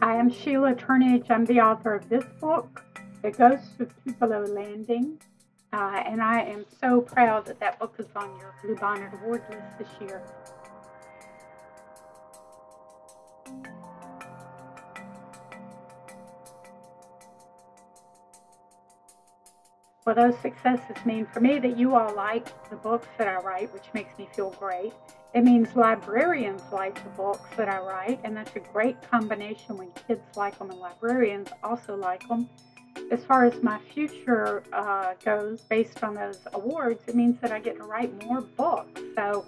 Hi, I'm Sheila Turnage. I'm the author of this book, The Ghosts of Tupelo Landing, and I am so proud that that book is on your Bluebonnet Award list this year. Well, those successes mean for me that you all like the books that I write, which makes me feel great. It means librarians like the books that I write, and that's a great combination when kids like them and librarians also like them. As far as my future goes, based on those awards, it means that I get to write more books. So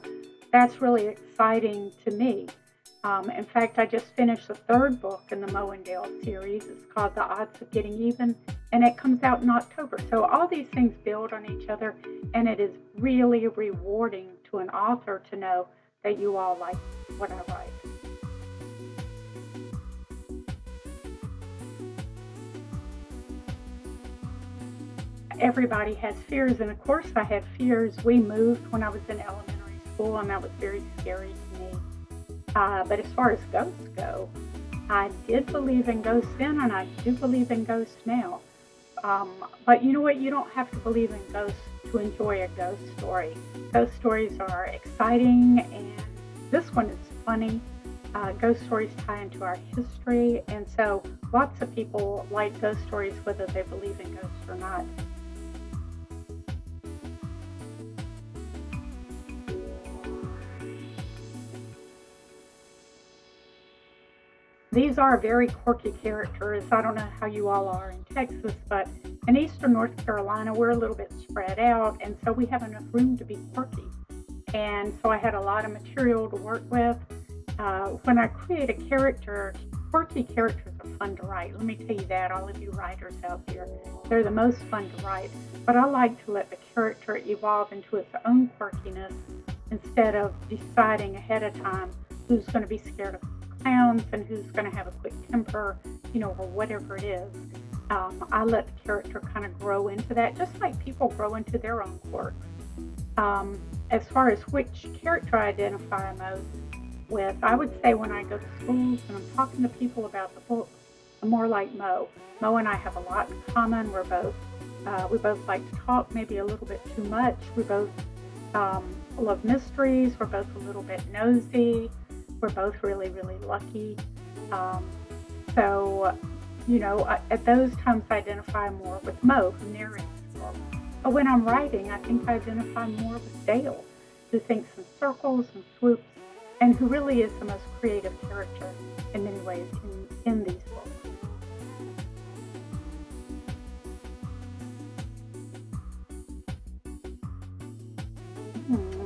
that's really exciting to me. In fact, I just finished the third book in the Mowendale series. It's called The Odds of Getting Even, and it comes out in October. So all these things build on each other, and it is really rewarding to an author to know that you all like what I write. Everybody has fears, and of course I had fears. We moved when I was in elementary school, and that was very scary to me. But as far as ghosts go, I did believe in ghosts then, and I do believe in ghosts now. But you know what? You don't have to believe in ghosts to enjoy a ghost story. Ghost stories are exciting, and this one is funny. Ghost stories tie into our history, and so lots of people like ghost stories whether they believe in ghosts or not. These are very quirky characters. I don't know how you all are in Texas, but in eastern North Carolina, we're a little bit spread out, and so we have enough room to be quirky. And so I had a lot of material to work with. When I create a character, quirky characters are fun to write. Let me tell you that, all of you writers out there. They're the most fun to write. But I like to let the character evolve into its own quirkiness instead of deciding ahead of time who's going to be scared of clowns and who's going to have a quick temper, or whatever it is. I let the character kind of grow into that, just like people grow into their own quirks. As far as which character I identify most with, I would say when I go to schools and I'm talking to people about the book, I'm more like Mo. Mo and I have a lot in common. We both like to talk, maybe a little bit too much. We both love mysteries. We're both a little bit nosy. We're both really, really lucky. At those times I identify more with Mo, who narrates the book. But when I'm writing, I think I identify more with Dale, who thinks in circles and swoops, and who really is the most creative character in many ways in these books.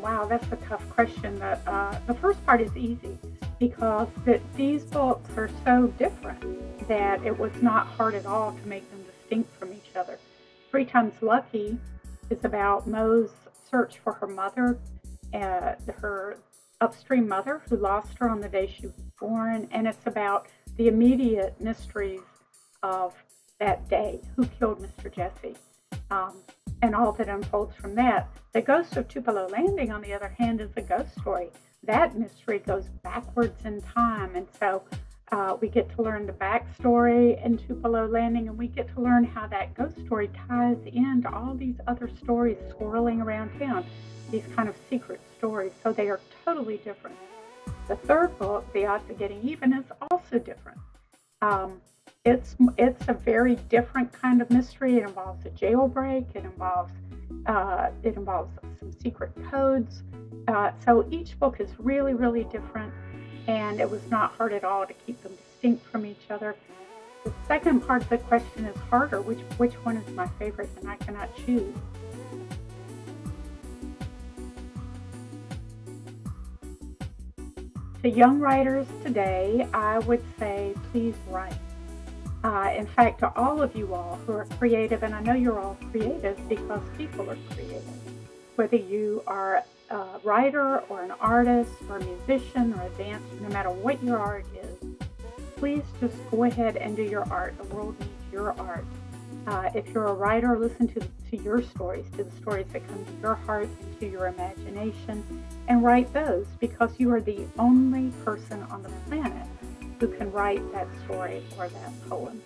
Wow, that's a tough question. The first part is easy because these books are so different that it was not hard at all to make them distinct from each other. 3 Times Lucky is about Mo's search for her mother, her upstream mother who lost her on the day she was born, and it's about the immediate mysteries of that day. Who killed Mr. Jesse? And all that unfolds from that. The Ghosts of Tupelo Landing, on the other hand, is a ghost story. That mystery goes backwards in time, and so we get to learn the backstory in Tupelo Landing, and we get to learn how that ghost story ties into all these other stories swirling around town, these kind of secret stories. So they are totally different. The third book, The Odds of Getting Even, is also different. It's a very different kind of mystery. It involves a jailbreak. It involves some secret codes. So each book is really, really different, and it was not hard at all to keep them distinct from each other. The second part of the question is harder. Which one is my favorite? And I cannot choose. To young writers today, I would say, please write. In fact, to all of you all who are creative, and I know you're all creative because people are creative, whether you are a writer or an artist or a musician or a dancer, no matter what your art is, please just go ahead and do your art. The world needs your art. If you're a writer, listen to your stories, to the stories that come to your heart and to your imagination, and write those, because you are the only person on the planet who can write that story or that poem.